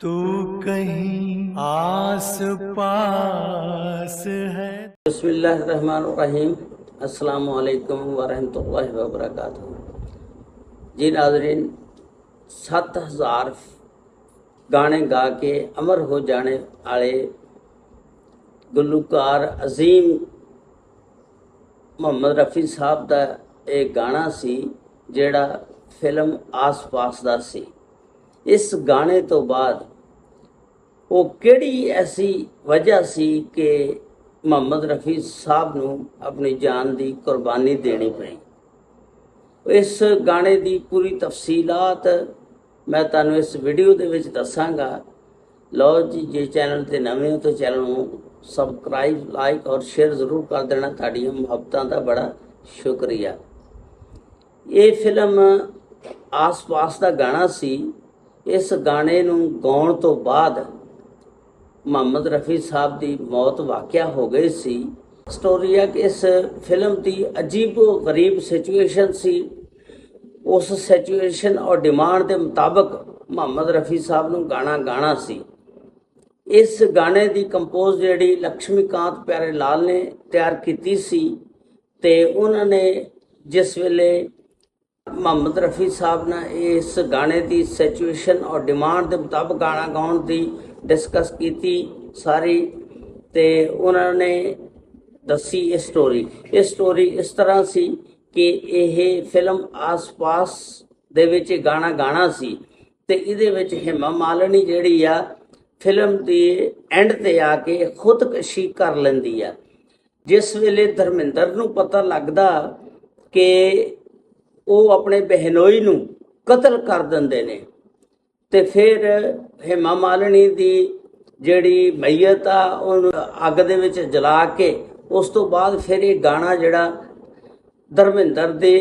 तू कहीं आस पास है। बिस्मिल्लाहिर्रहमानिर्रहीम। अस्सलामु अलैकुम वरहमतुल्लाहि वबरकातुहू। जी नाज़रीन, 7000 गाने गा के अमर हो जाने वाले गुलूकार अजीम मुहम्मद रफ़ी साहब का एक गाना सी जिहड़ा फिल्म आस पास दा सी। इस गाने तो बाद वो किहड़ी ऐसी वजह सी कि मुहम्मद रफ़ी साहब नूं अपनी जान की कुर्बानी देनी पई। इस गाने की पूरी तफसीलात मैं तुहानूं इस वीडियो दे विच दसांगा। लो जी, जे चैनल ते नवे हो तो चैनल नूं सबसक्राइब, लाइक और शेयर जरूर कर देना। तुहाडीआं मुहब्बतां दा बड़ा शुक्रिया। ये फिल्म आस पास का गाना सी। इस गाने नूं गाउण तो बाद मुहम्मद रफ़ी साहब की मौत वाक़या हो गई सी। स्टोरी है कि इस फिल्म की अजीबो गरीब सिचुएशन सी। उस सिचुएशन और डिमांड के मुताबिक मुहम्मद रफ़ी साहब नूं गाना गाना सी। इस गाने की कंपोज जिहड़ी लक्ष्मीकांत प्यारे लाल ने तैयार की सी ते उन्होंने जिस वेले मुहम्मद रफ़ी साहब ने इस गाने की सिचुएशन और डिमांड के मुताबिक गाना गाउण की डिस्कस की सारी, ते उन्होंने दसी ये स्टोरी इस तरह सी कि यह फिल्म आस पास दे विच गाना गाना सी ते इहदे विच हेमा मालिनी जिहड़ी आ फिल्म की एंड ते आके खुदकशी कर लैंदी आ। जिस वेले धर्मिंदर नूं पता लगदा कि वो अपने बहनोई नूं कतल कर दिंदे ने ते फिर हेमा मालिनी की जिहड़ी मैयत आ उहनूं अग दे विच जला के उस तो बाद फिर ये गाना जिहड़ा धर्मिंदर के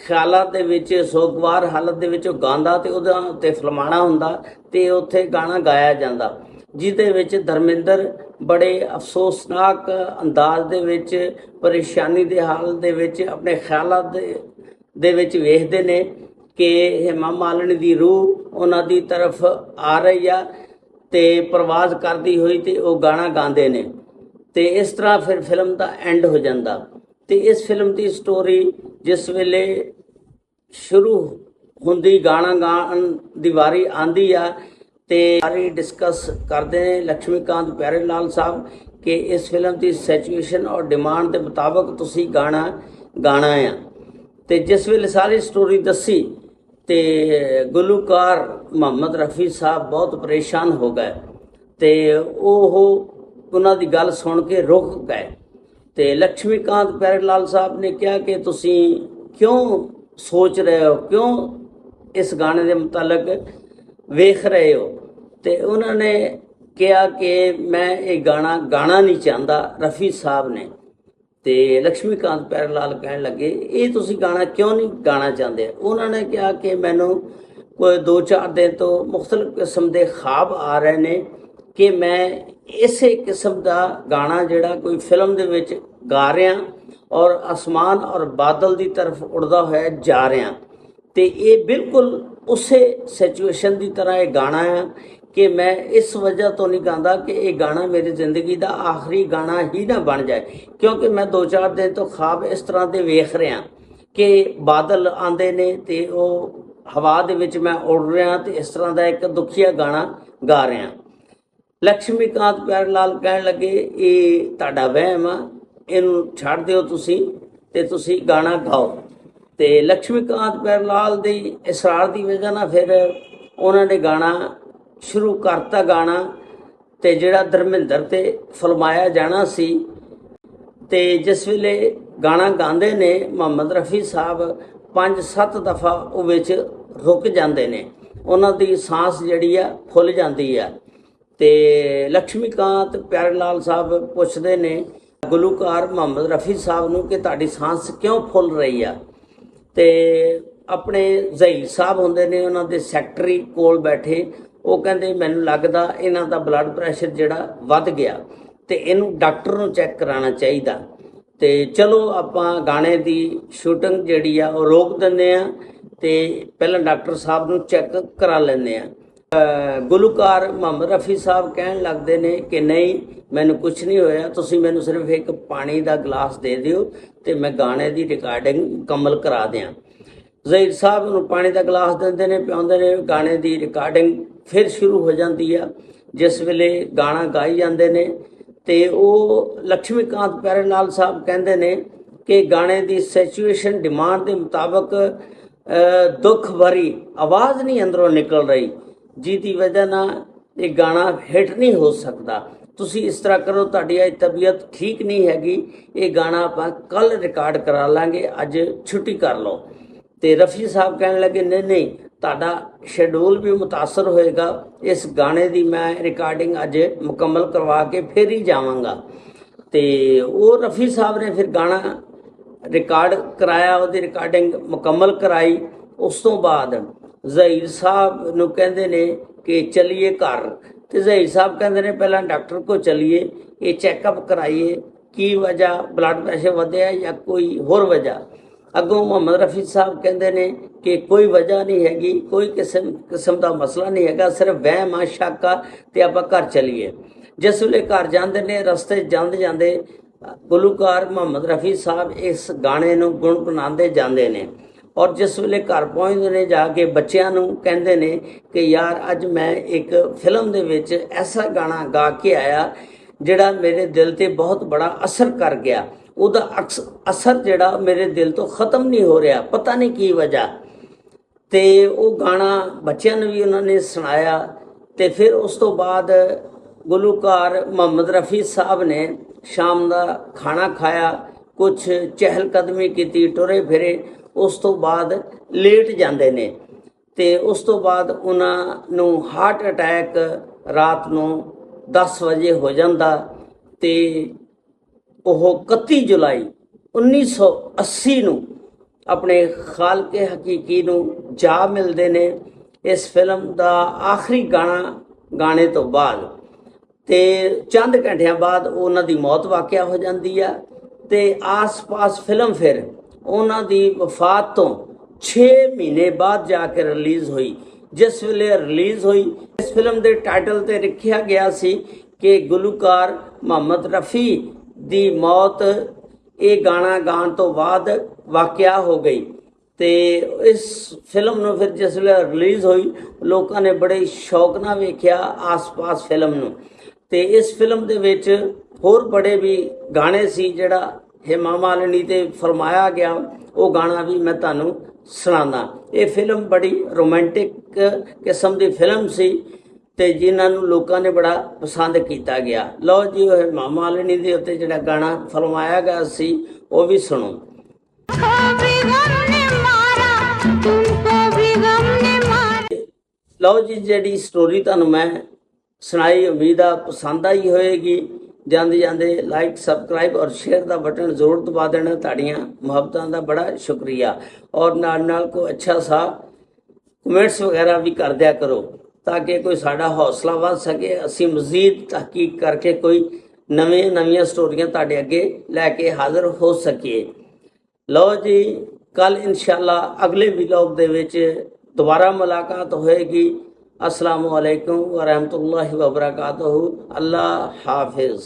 ख्यालात दे विच सोगवार हालत दे विच गांदा ते उहदे उत्ते फिल्माना हुंदा ते उत्थे गाना गाया जांदा, जिहदे विच धर्मिंदर बड़े अफसोसनाक अंदाज दे विच परेशानी दे हाल दे विच अपने ख्यालात दे विच वेखदे ने कि हेमा मालिनी की रूह उन्हां दी तरफ आ रही आ ते प्रवाज करती हुई ते वो गाना गाते ने ते इस तरह फिर फिल्म का एंड हो जाता। ते इस फिल्म की स्टोरी जिस वेले शुरू हुंदी गाना गाण दी वारी आंदी आ ते सारी डिस्कस करते हैं लक्ष्मीकांत प्यारे लाल साहब कि इस फिल्म की सिचुएशन और डिमांड के मुताबिक तुसी गाना गाना आ। ते जिस वेले सारी स्टोरी दसी ते गुलूकार मुहम्मद रफ़ी साहब बहुत परेशान हो गए ते उन्हां दी गल सुन के रुक गए। ते लक्ष्मीकांत प्यारे लाल साहब ने कहा कि तुसी क्यों सोच रहे हो, क्यों इस गाने के मुतालिक वेख रहे हो। ते उन्होंने कहा कि मैं ये गाना गाना नहीं चाहता रफ़ी साहब ने। ते लक्ष्मीकांत प्यारे लाल कहन लगे ये तुसी गाना क्यों नहीं गाना चाहते। उन्होंने कहा कि मैनू कोई 2-4 दिन तो मुख्तलिफ किस्म के ख्वाब आ रहे ने कि मैं इस किस्म का गाना जिहड़ा कोई फिल्म दे विच गा रहा और आसमान और बादल की तरफ उड़दा होया जा रहा। तो ये बिल्कुल उस सिचुएशन की तरह ये गाना है कि मैं इस वजह तो नहीं गाता कि ये गाना मेरी ज़िंदगी का आखिरी गाना ही ना बन जाए, क्योंकि मैं 2-4 दिन तो ख्वाब इस तरह के वेख रहा कि बादल आते ने ते वो हवा दे विच मैं उड़ रहा तो इस तरह का एक दुखिया गाना गा रहा। लक्ष्मीकांत प्यारे लाल कहन लगे ये तुहाडा वहम आ, इनू छड्ड दिओ तुसी ते तुसी गाना गाओ। ते लक्ष्मीकांत प्यारे लाल दी इसरार की वजह ना फिर उन्होंने गाना शुरू करता गाना ते जिहड़ा धर्मिंदर ते फिल्माया जाना सी। ते जिस वेले गाना गाते ने मुहम्मद रफ़ी साहब 5-7 दफ़ा वो विच रुक जाते ने, उन्हां दी सांस जिहड़ी आ फुल जाती आ। ते लक्ष्मीकांत प्यारे लाल साहब पुछदे ने गुलूकार मुहम्मद रफ़ी साहब नूं कि तुहाडी सांस क्यों फुल रही आ। ते अपने ज़हीर साहब हुंदे ने उन्हां दे सैकटरी कोल बैठे, वो कहंदे मैनूं लगदा इन्हां दा ब्लड प्रैशर जिहड़ा वध गया ते इनू डॉक्टर नूं चैक कराना चाहिदा। ते चलो आपां गाने की शूटिंग जिहड़ी आ वो रोक दिंदे आ ते पहलां डॉक्टर साहब नूं चैक करा लैंदे आ। ਗੁਲੂਕਾਰ ਮੁਹੰਮਦ ਰਫੀ ਸਾਹਿਬ ਕਹਿਣ ਲੱਗਦੇ ਨੇ ਕਿ ਨਹੀਂ, ਮੈਨੂੰ ਕੁਝ ਨਹੀਂ ਹੋਇਆ, ਤੁਸੀਂ ਮੈਨੂੰ ਸਿਰਫ ਇੱਕ ਪਾਣੀ ਦਾ ਗਲਾਸ ਦੇ ਦਿਓ ਤੇ ਮੈਂ ਗਾਣੇ ਦੀ ਰਿਕਾਰਡਿੰਗ ਮੁਕੰਮਲ ਕਰਾ ਦਿਆਂ। ਜ਼ਹੀਰ ਸਾਹਿਬ ਨੂੰ ਪਾਣੀ ਦਾ ਗਲਾਸ ਦਿੰਦੇ ਨੇ, ਪਿਆਉਂਦੇ ਨੇ, ਗਾਣੇ ਦੀ ਰਿਕਾਰਡਿੰਗ ਫਿਰ ਸ਼ੁਰੂ ਹੋ ਜਾਂਦੀ ਆ। ਜਿਸ ਵੇਲੇ ਗਾਣਾ ਗਾਈ ਜਾਂਦੇ ਨੇ ਤੇ ਉਹ ਲక్ష్ਮੀਕਾਂਤ ਪਿਆਰੇਲਾਲ ਸਾਹਿਬ ਕਹਿੰਦੇ ਨੇ ਕਿ ਗਾਣੇ ਦੀ ਸਿਚੁਏਸ਼ਨ ਡਿਮਾਂਡ ਦੇ ਮੁਤਾਬਕ ਦੁੱਖ ਭਰੀ ਆਵਾਜ਼ ਨਹੀਂ ਅੰਦਰੋਂ ਨਿਕਲ ਰਹੀ, ਜਿਹਦੀ ਵਜ੍ਹਾ ਨਾਲ ਇਹ ਗਾਣਾ ਹਿੱਟ ਨਹੀਂ ਹੋ ਸਕਦਾ। ਤੁਸੀਂ ਇਸ ਤਰ੍ਹਾਂ ਕਰੋ, ਤੁਹਾਡੀ ਅੱਜ ਤਬੀਅਤ ਠੀਕ ਨਹੀਂ ਹੈਗੀ, ਇਹ ਗਾਣਾ ਆਪਾਂ ਕੱਲ ਰਿਕਾਰਡ ਕਰਾ ਲਾਂਗੇ, ਅੱਜ ਛੁੱਟੀ ਕਰ ਲਓ। ਤੇ ਰਫੀ ਸਾਹਿਬ ਕਹਿਣ ਲੱਗੇ ਨਹੀਂ ਨਹੀਂ, ਤੁਹਾਡਾ ਸ਼ੈਡਿਊਲ ਵੀ ਮੁਤਾਸਰ ਹੋਏਗਾ, ਇਸ ਗਾਣੇ ਦੀ ਮੈਂ ਰਿਕਾਰਡਿੰਗ ਅੱਜ ਮੁਕੰਮਲ ਕਰਵਾ ਕੇ ਫਿਰ ਹੀ ਜਾਵਾਂਗਾ। ਤੇ ਉਹ ਰਫੀ ਸਾਹਿਬ ਨੇ ਫਿਰ ਗਾਣਾ ਰਿਕਾਰਡ ਕਰਾਇਆ, ਉਹਦੀ ਰਿਕਾਰਡਿੰਗ ਮੁਕੰਮਲ ਕਰਾਈ। ਉਸ ਤੋਂ ਬਾਅਦ ਜ਼ਹੀਰ ਸਾਹਿਬ ਨੂੰ ਕਹਿੰਦੇ ਨੇ ਕਿ ਚਲੀਏ ਘਰ, ਤੇ ਜ਼ਹੀਰ ਸਾਹਿਬ ਕਹਿੰਦੇ ਨੇ ਪਹਿਲਾਂ ਡਾਕਟਰ ਕੋ ਚਲੀਏ, ਇਹ ਚੈੱਕਅਪ ਕਰਾਈਏ, ਕੀ ਵਜ੍ਹਾ ਬਲੱਡ ਪ੍ਰੈਸ਼ਰ ਵਧਿਆ ਜਾਂ ਕੋਈ ਹੋਰ ਵਜ੍ਹਾ। ਅੱਗੋਂ ਮੁਹੰਮਦ ਰਫੀ ਸਾਹਿਬ ਕਹਿੰਦੇ ਨੇ ਕਿ ਕੋਈ ਵਜ੍ਹਾ ਨਹੀਂ ਹੈਗੀ, ਕੋਈ ਕਿਸਮ ਦਾ ਮਸਲਾ ਨਹੀਂ ਹੈਗਾ, ਸਿਰਫ ਵਹਿਮ ਆ, ਸ਼ੱਕ ਆ, ਤੇ ਆਪਾਂ ਘਰ ਚਲੀਏ। ਜਿਸ ਵੇਲੇ ਘਰ ਜਾਂਦੇ ਨੇ, ਰਸਤੇ ਜਾਂਦੇ ਜਾਂਦੇ ਗੁਲੂਕਾਰ ਮੁਹੰਮਦ ਰਫੀ ਸਾਹਿਬ ਇਸ ਗਾਣੇ ਨੂੰ ਗੁਣਗੁਣਾਉਂਦੇ ਜਾਂਦੇ ਨੇ, ਔਰ ਜਿਸ ਵੇਲੇ ਘਰ ਪਹੁੰਚਦੇ ਨੇ ਜਾ ਕੇ ਬੱਚਿਆਂ ਨੂੰ ਕਹਿੰਦੇ ਨੇ ਕਿ ਯਾਰ ਅੱਜ ਮੈਂ ਇੱਕ ਫਿਲਮ ਦੇ ਵਿੱਚ ਐਸਾ ਗਾਣਾ ਗਾ ਕੇ ਆਇਆ ਜਿਹੜਾ ਮੇਰੇ ਦਿਲ ਤੇ ਬਹੁਤ ਬੜਾ ਅਸਰ ਕਰ ਗਿਆ, ਉਹਦਾ ਅਸਰ ਜਿਹੜਾ ਮੇਰੇ ਦਿਲ ਤੋਂ ਖਤਮ ਨਹੀਂ ਹੋ ਰਿਹਾ, ਪਤਾ ਨਹੀਂ ਕੀ ਵਜ੍ਹਾ। ਤੇ ਉਹ ਗਾਣਾ ਬੱਚਿਆਂ ਨੂੰ ਵੀ ਉਹਨਾਂ ਨੇ ਸੁਣਾਇਆ। ਤੇ ਫਿਰ ਉਸ ਤੋਂ ਬਾਅਦ ਗੁਲੂਕਾਰ ਮੁਹੰਮਦ ਰਫੀ ਸਾਹਿਬ ਨੇ ਸ਼ਾਮ ਦਾ ਖਾਣਾ ਖਾਇਆ, ਕੁਝ ਚਹਿਲ ਕਦਮੀ ਕੀਤੀ, ਟੁਰੇ ਫਿਰੇ, ਉਸ ਤੋਂ ਬਾਅਦ ਲੇਟ ਜਾਂਦੇ ਨੇ। ਤੇ ਉਸ ਤੋਂ ਬਾਅਦ ਉਹਨਾਂ ਨੂੰ ਹਾਰਟ ਅਟੈਕ ਰਾਤ ਨੂੰ 10 ਵਜੇ ਹੋ ਜਾਂਦਾ। ਤੇ ਉਹ 31 ਜੁਲਾਈ 1980 ਨੂੰ ਆਪਣੇ ਖਾਲਕੇ ਹਕੀਕੀ ਨੂੰ ਜਾ ਮਿਲਦੇ ਨੇ ਇਸ ਫਿਲਮ ਦਾ ਆਖਰੀ ਗਾਣਾ ਗਾਣੇ ਤੋਂ ਬਾਅਦ। ਤੇ ਚੰਦ ਘੰਟਿਆਂ ਬਾਅਦ ਉਹਨਾਂ ਦੀ ਮੌਤ ਵਾਕਿਆ ਹੋ ਜਾਂਦੀ ਆ। ਤੇ ਆਸ-ਪਾਸ ਫਿਲਮ ਫਿਰ ਉਹਨਾਂ ਦੀ ਵਫਾਤ ਤੋਂ 6 ਮਹੀਨੇ ਬਾਅਦ ਜਾ ਕੇ ਰਿਲੀਜ਼ ਹੋਈ। ਜਿਸ ਵੇਲੇ ਰਿਲੀਜ਼ ਹੋਈ, ਇਸ ਫਿਲਮ ਦੇ ਟਾਈਟਲ ਤੇ ਲਿਖਿਆ ਗਿਆ ਸੀ ਕਿ ਗੁਲੂਕਾਰ ਮੁਹੰਮਦ ਰਫੀ ਦੀ ਮੌਤ ਇਹ ਗਾਣਾ ਗਾਣ ਤੋਂ ਬਾਅਦ ਵਾਕਿਆ ਹੋ ਗਈ। ਤੇ ਇਸ ਫਿਲਮ ਨੂੰ ਫਿਰ ਜਿਸ ਵੇਲੇ ਰਿਲੀਜ਼ ਹੋਈ, ਲੋਕਾਂ ਨੇ ਬੜੇ ਸ਼ੌਕ ਨਾਲ ਵੇਖਿਆ ਆਸ-ਪਾਸ ਫਿਲਮ ਨੂੰ। ਤੇ ਇਸ ਫਿਲਮ ਦੇ ਵਿੱਚ ਹੋਰ ਬੜੇ ਵੀ ਗਾਣੇ ਸੀ ਜਿਹੜਾ ਹੇਮਾ ਮਾਲਿਨੀ ਤੇ ਫਰਮਾਇਆ ਗਿਆ, ਉਹ ਗਾਣਾ ਵੀ ਮੈਂ ਤੁਹਾਨੂੰ ਸੁਣਾਉਂਦਾ। ਇਹ ਫਿਲਮ ਬੜੀ ਰੋਮਾਂਟਿਕ ਕਿਸਮ ਦੀ ਫਿਲਮ ਸੀ ਤੇ ਜਿਨ੍ਹਾਂ ਨੂੰ ਲੋਕਾਂ ਨੇ ਬੜਾ ਪਸੰਦ ਕੀਤਾ ਗਿਆ। ਲਓ ਜੀ, ਉਹ ਹੇਮਾ ਮਾਲਿਨੀ ਦੇ ਉੱਤੇ ਜਿਹੜਾ ਗਾਣਾ ਫਰਮਾਇਆ ਗਿਆ ਸੀ ਉਹ ਵੀ ਸੁਣੋ। ਲਓ ਜੀ, ਜਿਹੜੀ ਸਟੋਰੀ ਤੁਹਾਨੂੰ ਮੈਂ ਸੁਣਾਈ, ਉਮੀਦ ਆ ਪਸੰਦ ਆਈ ਹੋਏਗੀ। ਜਾਂਦੇ ਜਾਂਦੇ ਲਾਈਕ, ਸਬਸਕ੍ਰਾਈਬ ਔਰ ਸ਼ੇਅਰ ਦਾ ਬਟਨ ਜ਼ਰੂਰ ਦਬਾ ਦੇਣਾ। ਤੁਹਾਡੀਆਂ ਮੁਹੱਬਤਾਂ ਦਾ ਬੜਾ ਸ਼ੁਕਰੀਆ। ਔਰ ਨਾਲ ਨਾਲ ਕੋਈ ਅੱਛਾ ਸਾ ਕਮੈਂਟਸ ਵਗੈਰਾ ਵੀ ਕਰ ਦਿਆ ਕਰੋ ਤਾਂ ਕਿ ਕੋਈ ਸਾਡਾ ਹੌਸਲਾ ਵੱਧ ਸਕੇ, ਅਸੀਂ ਮਜ਼ੀਦ ਤਹਿਕੀਕ ਕਰਕੇ ਕੋਈ ਨਵੀਆਂ ਸਟੋਰੀਆਂ ਤੁਹਾਡੇ ਅੱਗੇ ਲੈ ਕੇ ਹਾਜ਼ਰ ਹੋ ਸਕੀਏ। ਲਓ ਜੀ, ਕੱਲ ਇਨਸ਼ਾਅੱਲਾ ਅਗਲੇ ਵਲੌਗ ਦੇ ਵਿੱਚ ਦੁਬਾਰਾ ਮੁਲਾਕਾਤ ਹੋਏਗੀ। अस्सलामु अलैकुम व रहमतुल्लाहि व बरकातहू। अल्लाह हाफिज़।